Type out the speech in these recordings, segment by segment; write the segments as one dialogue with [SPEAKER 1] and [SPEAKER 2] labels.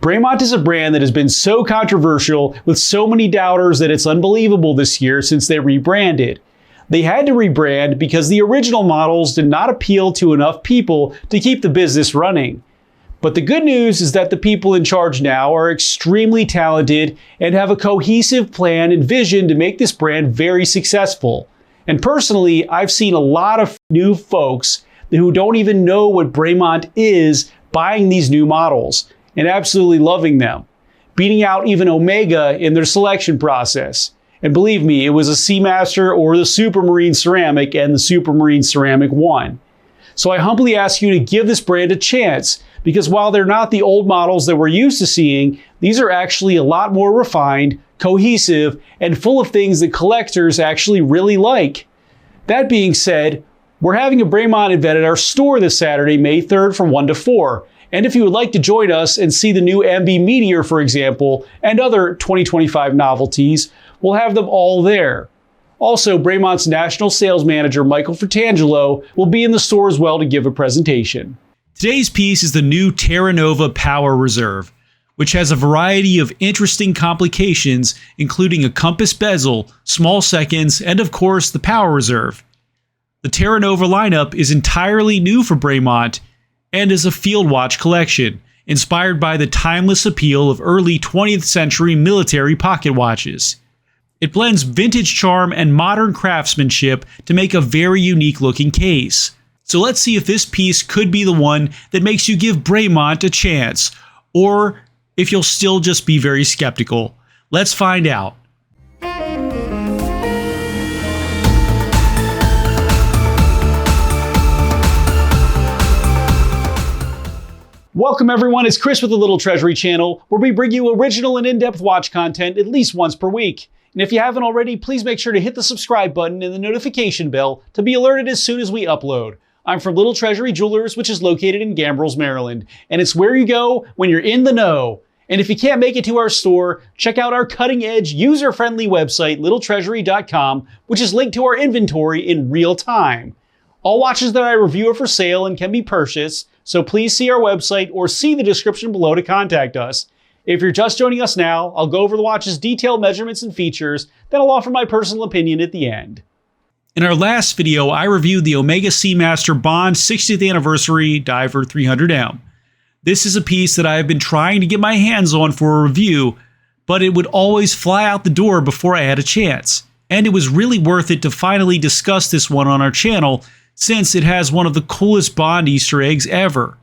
[SPEAKER 1] Bremont is a brand that has been so controversial with so many doubters that it's unbelievable this year since they rebranded. They had to rebrand because the original models did not appeal to enough people to keep the business running. But the good news is that the people in charge now are extremely talented and have a cohesive plan and vision to make this brand very successful. And personally, I've seen a lot of new folks who don't even know what Bremont is buying these new models and absolutely loving them, beating out even Omega in their selection process. And believe me, it was a Seamaster or the Supermarine Ceramic, and the Supermarine Ceramic won. So I humbly ask you to give this brand a chance, because while they're not the old models that we're used to seeing, these are actually a lot more refined, cohesive, and full of things that collectors actually really like. That being said, we're having a Bremont event at our store this Saturday, May 3rd from 1 to 4. And if you would like to join us and see the new MB Meteor, for example, and other 2025 novelties, we'll have them all there. Also, Bremont's National Sales Manager, Michael Fratangelo, will be in the store as well to give a presentation.
[SPEAKER 2] Today's piece is the new Terra Nova Power Reserve, which has a variety of interesting complications, including a compass bezel, small seconds, and of course the Power Reserve. The Terra Nova lineup is entirely new for Bremont and is a field watch collection, inspired by the timeless appeal of early 20th century military pocket watches. It blends vintage charm and modern craftsmanship to make a very unique looking case. So let's see if this piece could be the one that makes you give Bremont a chance, or if you'll still just be very skeptical. Let's find out.
[SPEAKER 1] Welcome everyone, it's Chris with the Little Treasury channel, where we bring you original and in-depth watch content at least once per week. And if you haven't already, please make sure to hit the subscribe button and the notification bell to be alerted as soon as we upload. I'm from Little Treasury Jewelers, which is located in Gambrills, Maryland, and it's where you go when you're in the know. And if you can't make it to our store, check out our cutting-edge, user-friendly website, littletreasury.com, which is linked to our inventory in real time. All watches that I review are for sale and can be purchased, so please see our website or see the description below to contact us. If you're just joining us now, I'll go over the watch's detailed measurements and features, then I'll offer my personal opinion at the end.
[SPEAKER 2] In our last video, I reviewed the Omega Seamaster Bond 60th Anniversary Diver 300M. This is a piece that I have been trying to get my hands on for a review, but it would always fly out the door before I had a chance. And it was really worth it to finally discuss this one on our channel, since it has one of the coolest Bond Easter eggs ever.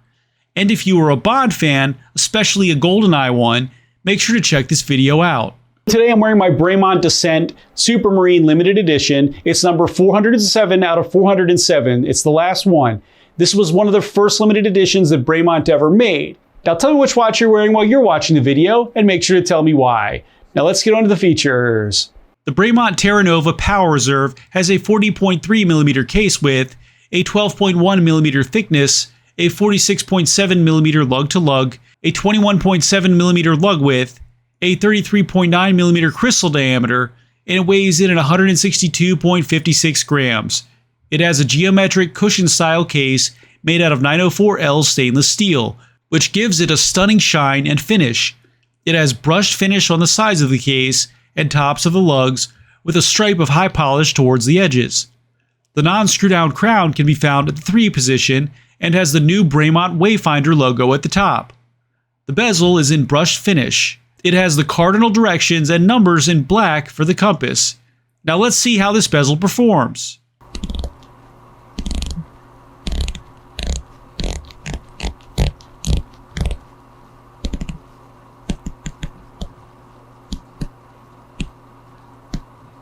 [SPEAKER 2] And if you are a Bond fan, especially a GoldenEye one, make sure to check this video out.
[SPEAKER 1] Today I'm wearing my Bremont Descent Supermarine Limited Edition. It's number 407 out of 407. It's the last one. This was one of the first limited editions that Bremont ever made. Now tell me which watch you're wearing while you're watching the video, and make sure to tell me why. Now let's get on to the features.
[SPEAKER 2] The Bremont Terra Nova Power Reserve has a 40.3mm case width, a 12.1mm thickness, a 46.7mm lug-to-lug, a 21.7mm lug width, a 33.9mm crystal diameter, and it weighs in at 162.56 grams. It has a geometric cushion-style case made out of 904L stainless steel, which gives it a stunning shine and finish. It has brushed finish on the sides of the case and tops of the lugs, with a stripe of high polish towards the edges. The non-screw-down crown can be found at the 3 position and has the new Bremont Wayfinder logo at the top. The bezel is in brushed finish. It has the cardinal directions and numbers in black for the compass. Now let's see how this bezel performs.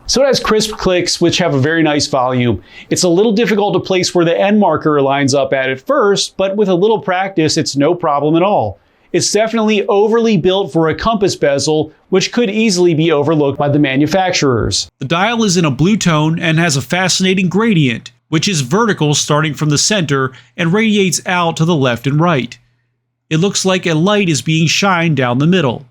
[SPEAKER 1] So it has crisp clicks, which have a very nice volume. It's a little difficult to place where the end marker lines up at first, but with a little practice, it's no problem at all. It's definitely overly built for a compass bezel, which could easily be overlooked by the manufacturers.
[SPEAKER 2] The dial is in a blue tone and has a fascinating gradient, which is vertical starting from the center and radiates out to the left and right. It looks like a light is being shined down the middle.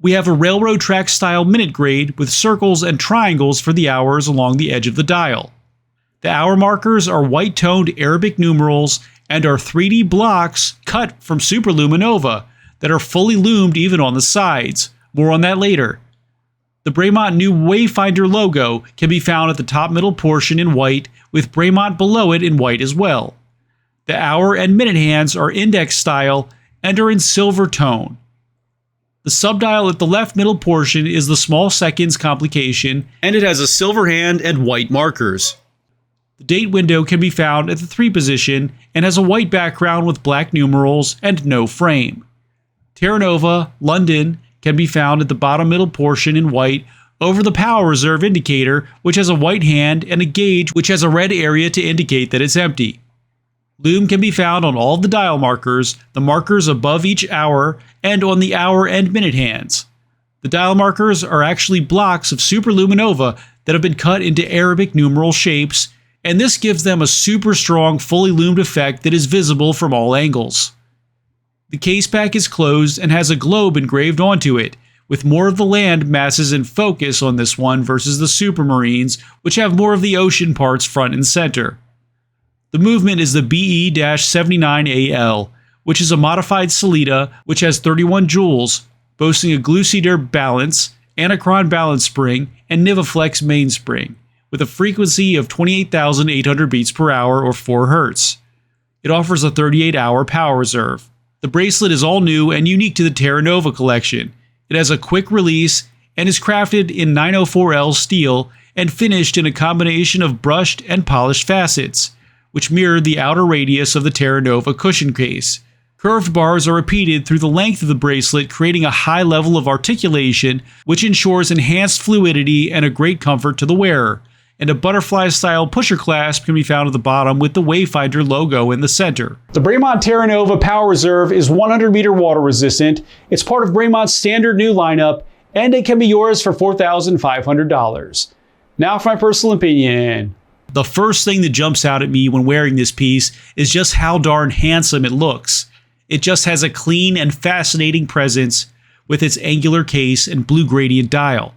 [SPEAKER 2] We have a railroad track style minute grade with circles and triangles for the hours along the edge of the dial. The hour markers are white toned Arabic numerals and are 3D blocks cut from Super LumiNova, that are fully loomed even on the sides. More on that later. The Bremont new Wayfinder logo can be found at the top middle portion in white, with Bremont below it in white as well. The hour and minute hands are index style and are in silver tone. The subdial at the left middle portion is the small seconds complication, and it has a silver hand and white markers. The date window can be found at the 3 position and has a white background with black numerals and no frame. Terra Nova, London, can be found at the bottom middle portion in white over the power reserve indicator, which has a white hand, and a gauge which has a red area to indicate that it's empty. Loom can be found on all the dial markers, the markers above each hour, and on the hour and minute hands. The dial markers are actually blocks of Super LumiNova that have been cut into Arabic numeral shapes, and this gives them a super strong, fully loomed effect that is visible from all angles. The case pack is closed and has a globe engraved onto it, with more of the land masses in focus on this one versus the Supermarines, which have more of the ocean parts front and center. The movement is the BE-79AL, which is a modified Salida which has 31 joules, boasting a Glucider balance, Anachron balance spring, and Nivaflex mainspring, with a frequency of 28,800 beats per hour or 4 Hz. It offers a 38-hour power reserve. The bracelet is all new and unique to the Terra Nova collection. It has a quick release and is crafted in 904L steel and finished in a combination of brushed and polished facets, which mirror the outer radius of the Terra Nova cushion case. Curved bars are repeated through the length of the bracelet, creating a high level of articulation, which ensures enhanced fluidity and a great comfort to the wearer. And a butterfly-style pusher clasp can be found at the bottom with the Wayfinder logo in the center.
[SPEAKER 1] The Bremont Terra Nova Power Reserve is 100-meter water resistant. It's part of Bremont's standard new lineup, and it can be yours for $4,500. Now for my personal opinion.
[SPEAKER 2] The first thing that jumps out at me when wearing this piece is just how darn handsome it looks. It just has a clean and fascinating presence with its angular case and blue gradient dial.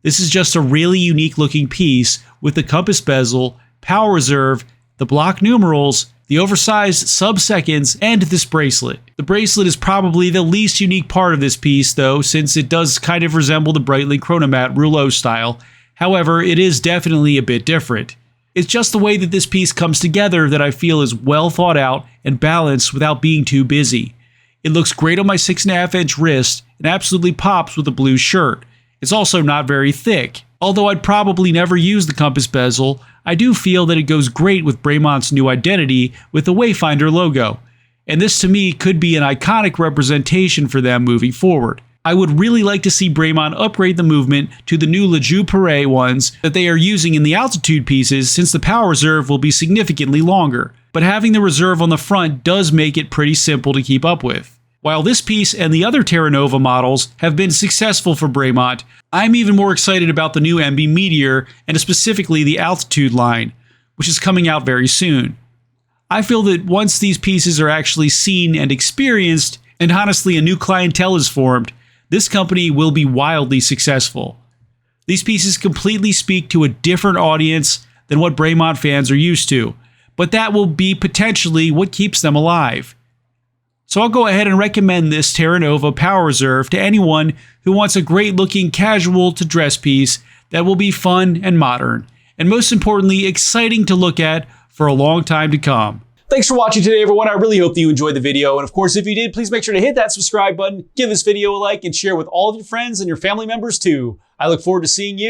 [SPEAKER 2] This is just a really unique looking piece with the compass bezel, power reserve, the block numerals, the oversized sub-seconds, and this bracelet. The bracelet is probably the least unique part of this piece though, since it does kind of resemble the Breitling Chronomat rouleau style. However, it is definitely a bit different. It's just the way that this piece comes together that I feel is well thought out and balanced without being too busy. It looks great on my 6.5-inch wrist and absolutely pops with a blue shirt. It's also not very thick. Although I'd probably never use the compass bezel, I do feel that it goes great with Bremont's new identity with the Wayfinder logo. And this to me could be an iconic representation for them moving forward. I would really like to see Bremont upgrade the movement to the new Legibility ones that they are using in the altitude pieces, since the power reserve will be significantly longer. But having the reserve on the front does make it pretty simple to keep up with. While this piece and the other Terra Nova models have been successful for Bremont, I'm even more excited about the new MB Meteor and specifically the Altitude line, which is coming out very soon. I feel that once these pieces are actually seen and experienced, and honestly a new clientele is formed, this company will be wildly successful. These pieces completely speak to a different audience than what Bremont fans are used to, but that will be potentially what keeps them alive. So I'll go ahead and recommend this Terra Nova Power Reserve to anyone who wants a great looking casual to dress piece that will be fun and modern, and most importantly exciting to look at for a long time to come.
[SPEAKER 1] Thanks for watching today, everyone. I really hope that you enjoyed the video. And of course, if you did, please make sure to hit that subscribe button, give this video a like, and share with all of your friends and your family members too. I look forward to seeing you